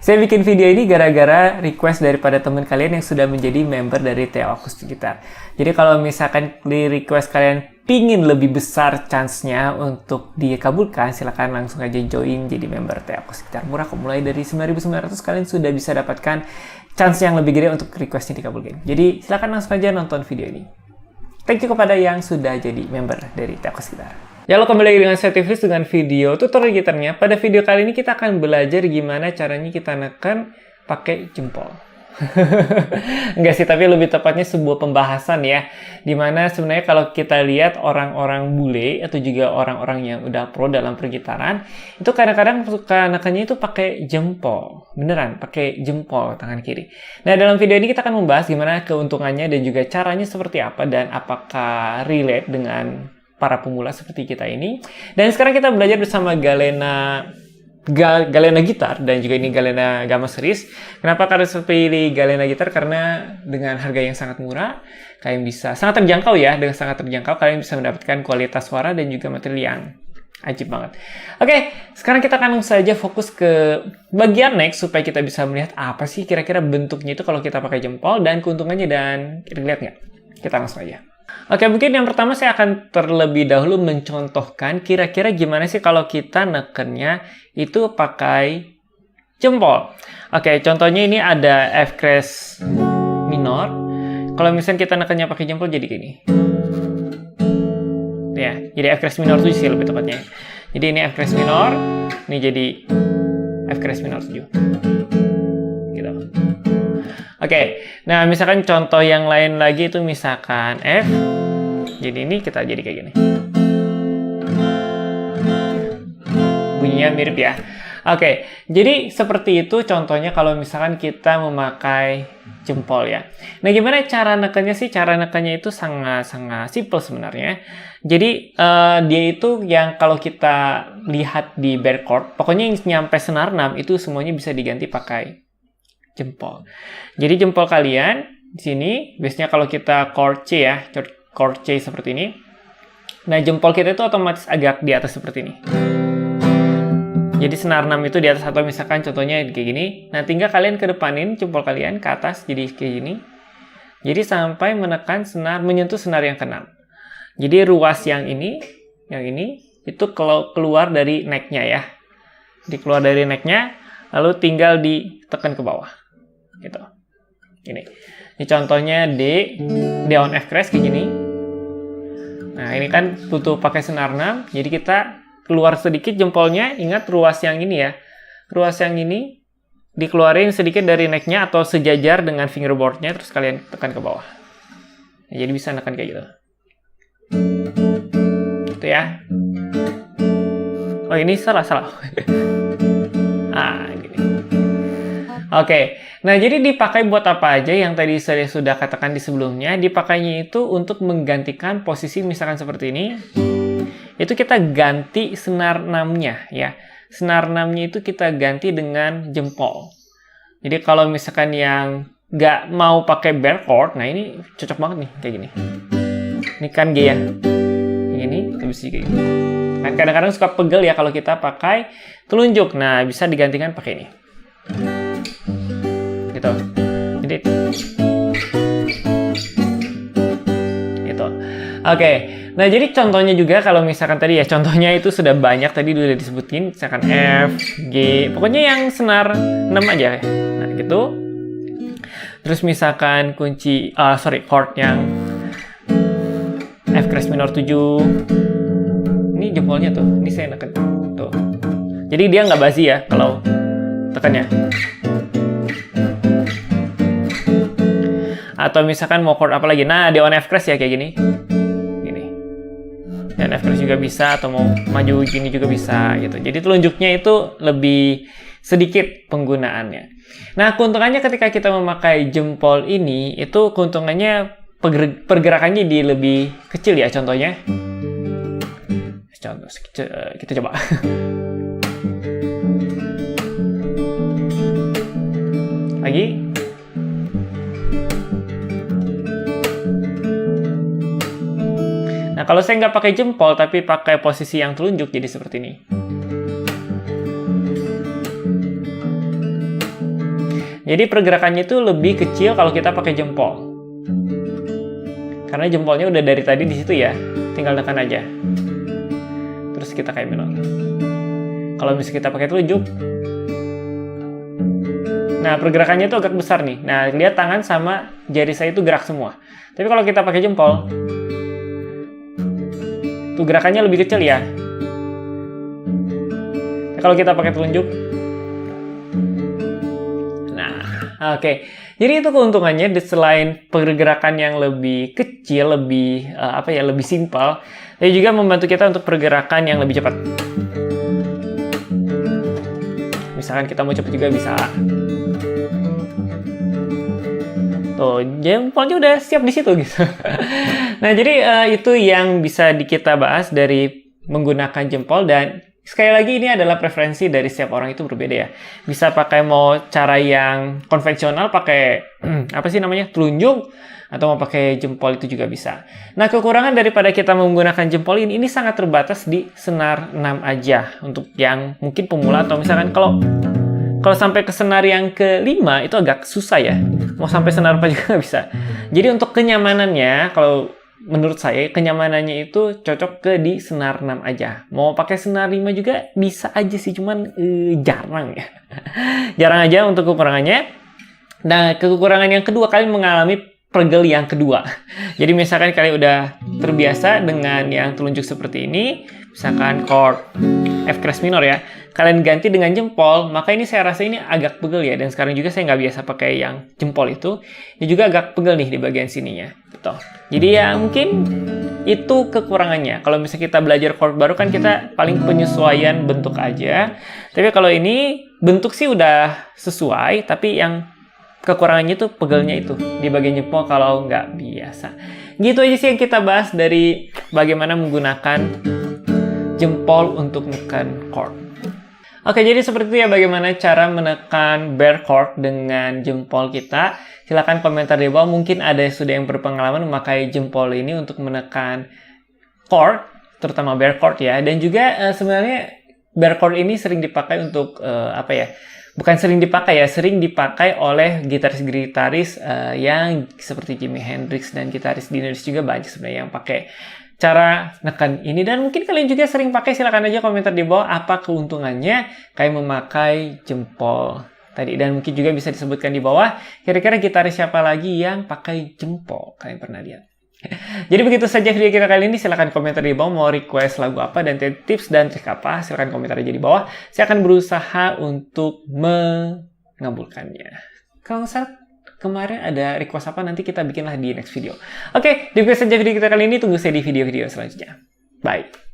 Saya bikin video ini gara-gara request daripada teman kalian yang sudah menjadi member dari TO Akustik Gitar. Jadi kalau misalkan di request kalian pingin lebih besar chance-nya untuk dikabulkan, silahkan langsung aja join jadi member TO Akustik Gitar. Murah kok, mulai dari 9.900 kalian sudah bisa dapatkan chance yang lebih gede untuk request-nya dikabulkan. Jadi silahkan langsung aja nonton video ini. Thank you kepada yang sudah jadi member dari TO Akustik Gitar. Ya, lo kembali lagi dengan saya Tiflis dengan video tutorial gitarnya. Pada video kali ini kita akan belajar gimana caranya kita neken pakai jempol. Enggak sih, tapi lebih tepatnya sebuah pembahasan ya. Dimana sebenarnya kalau kita lihat orang-orang bule atau juga orang-orang yang udah pro dalam pergitaran, itu kadang-kadang suka nekannya itu pakai jempol. Beneran, pakai jempol tangan kiri. Nah, dalam video ini kita akan membahas gimana keuntungannya dan juga caranya seperti apa dan apakah relate dengan para pemula seperti kita ini. Dan sekarang kita belajar bersama Galena Gitar dan juga ini Galena Gamma Series. Kenapa kalian pilih Galena Gitar? Karena dengan harga yang sangat murah, kalian bisa sangat terjangkau ya. Dengan sangat terjangkau kalian bisa mendapatkan kualitas suara dan juga material yang ajib banget. Oke, sekarang kita akan langsung saja fokus ke bagian next supaya kita bisa melihat apa sih kira-kira bentuknya itu kalau kita pakai jempol dan keuntungannya, dan lihat nggak? Kita langsung aja. Oke, mungkin yang pertama saya akan terlebih dahulu mencontohkan kira-kira gimana sih kalau kita nekennya itu pakai jempol. Oke, contohnya ini ada F crash minor. Kalau misalnya kita nekennya pakai jempol jadi gini. Ya, jadi F crash minor 7 sih lebih tepatnya. Jadi ini F crash minor, ini jadi F crash minor 7. Gitu. Oke, nah misalkan contoh yang lain lagi itu misalkan F. Jadi ini kita jadi kayak gini. Bunyinya mirip ya. Oke, jadi seperti itu contohnya kalau misalkan kita memakai jempol ya. Nah, gimana cara nekannya sih? Cara nekannya itu sangat-sangat simple sebenarnya. Jadi dia itu yang kalau kita lihat di bar chord, pokoknya yang nyampe senar 6 itu semuanya bisa diganti pakai jempol. Jadi jempol kalian di sini biasanya kalau kita chord C ya, chord C seperti ini. Nah, jempol kita itu otomatis agak di atas seperti ini. Jadi senar 6 itu di atas, atau misalkan contohnya kayak gini. Nah, tinggal kalian kedepanin jempol kalian ke atas jadi kayak gini. Jadi sampai menekan senar, menyentuh senar yang ke-6. Jadi ruas yang ini itu kalau keluar dari neck-nya ya. Jadi keluar dari neck-nya lalu tinggal ditekan ke bawah. Gitu. Ini contohnya D on F crash kayak gini. Nah, ini kan butuh pakai senar 6, jadi kita keluar sedikit jempolnya. Ingat ruas yang ini ya. Ruas yang ini dikeluarin sedikit dari neck-nya atau sejajar dengan fingerboard-nya, terus kalian tekan ke bawah. Nah, jadi bisa nekan kayak gitu. Gitu ya. Oh, ini salah. Gini. Oke, nah jadi dipakai buat apa aja yang tadi saya sudah katakan di sebelumnya. Dipakainya itu untuk menggantikan posisi misalkan seperti ini. Itu kita ganti senar 6-nya ya. Senar 6-nya itu kita ganti dengan jempol. Jadi kalau misalkan yang nggak mau pakai bar chord, nah ini cocok banget nih kayak gini. Ini kan G ya. Ini kita bisa kayak gini. Kan kadang-kadang suka pegel ya kalau kita pakai telunjuk. Nah, bisa digantikan pakai ini. Gitu. Jadi gitu. Oke. Nah, jadi contohnya juga kalau misalkan tadi ya, contohnya itu sudah banyak tadi udah disebutin, misalkan F, G, pokoknya yang senar 6 aja ya. Nah, gitu. Terus misalkan chord yang F crash minor 7. Ini jempolnya tuh, ini saya neken tuh. Jadi dia nggak basi ya kalau tekannya. Atau misalkan mau chord apa lagi? Nah, di on F crash ya kayak gini. Gini. Dan F crash juga bisa, atau mau maju gini juga bisa gitu. Jadi telunjuknya itu lebih sedikit penggunaannya. Nah, keuntungannya ketika kita memakai jempol ini, itu keuntungannya pergerakannya di lebih kecil ya. Contohnya. Contoh kita coba. Lagi. Nah, kalau saya nggak pakai jempol tapi pakai posisi yang telunjuk jadi seperti ini. Jadi pergerakannya itu lebih kecil kalau kita pakai jempol. Karena jempolnya udah dari tadi di situ ya, tinggal tekan aja. Terus kita kayak minor. Kalau misalnya kita pakai telunjuk, nah pergerakannya itu agak besar nih. Nah, lihat tangan sama jari saya itu gerak semua. Tapi kalau kita pakai jempol, tuh gerakannya lebih kecil ya. Kalau kita pakai telunjuk, nah, oke. Jadi itu keuntungannya, selain pergerakan yang lebih kecil, lebih lebih simpel, tapi juga membantu kita untuk pergerakan yang lebih cepat. Misalkan kita mau cepat juga bisa. Tuh, jempolnya udah siap di situ gitu. Nah, jadi itu yang bisa kita bahas dari menggunakan jempol, dan sekali lagi ini adalah preferensi dari setiap orang, itu berbeda ya. Bisa pakai mau cara yang konvensional pakai telunjuk, atau mau pakai jempol itu juga bisa. Nah, kekurangan daripada kita menggunakan jempol ini sangat terbatas di senar 6 aja untuk yang mungkin pemula, atau misalkan kalau sampai ke senar yang ke-5 itu agak susah ya. Mau sampai senar 4 juga nggak bisa. Jadi untuk kenyamanannya, kalau menurut saya kenyamanannya itu cocok ke di senar 6 aja. Mau pakai senar 5 juga bisa aja sih, cuman jarang ya. Jarang aja untuk kekurangannya. Nah, kekurangan yang kedua, kalian mengalami pegel yang kedua. Jadi misalkan kalian udah terbiasa dengan yang telunjuk seperti ini, misalkan chord F crash minor ya, kalian ganti dengan jempol, maka ini saya rasa ini agak pegel ya. Dan sekarang juga saya nggak biasa pakai yang jempol itu, ini juga agak pegel nih di bagian sininya. Betul. Jadi ya mungkin itu kekurangannya. Kalau misalnya kita belajar chord baru kan kita paling penyesuaian bentuk aja. Tapi kalau ini bentuk sih udah sesuai, tapi yang kekurangannya itu pegelnya itu di bagian jempol kalau nggak biasa. Gitu aja sih yang kita bahas dari bagaimana menggunakan jempol untuk menekan chord. Oke, jadi seperti itu ya bagaimana cara menekan bar chord dengan jempol kita. Silahkan komentar di bawah, mungkin ada sudah yang berpengalaman memakai jempol ini untuk menekan chord, terutama bar chord ya. Dan juga sebenarnya bar chord ini sering dipakai untuk bukan sering dipakai ya, sering dipakai oleh gitaris-gitaris yang seperti Jimi Hendrix dan gitaris di Indonesia juga banyak sebenarnya yang pakai cara nekan ini. Dan mungkin kalian juga sering pakai, silakan aja komentar di bawah apa keuntungannya kayak memakai jempol tadi. Dan mungkin juga bisa disebutkan di bawah kira-kira gitaris siapa lagi yang pakai jempol kalian pernah lihat. Jadi begitu saja video kita kali ini. Silahkan komentar di bawah mau request lagu apa dan tips dan trik apa, silahkan komentar aja di bawah. Saya akan berusaha untuk mengabulkannya. Kalau nggak salah kemarin ada request apa, nanti kita bikinlah di next video. Oke, demikian saja video kita kali ini. Tunggu saya di video-video selanjutnya. Bye.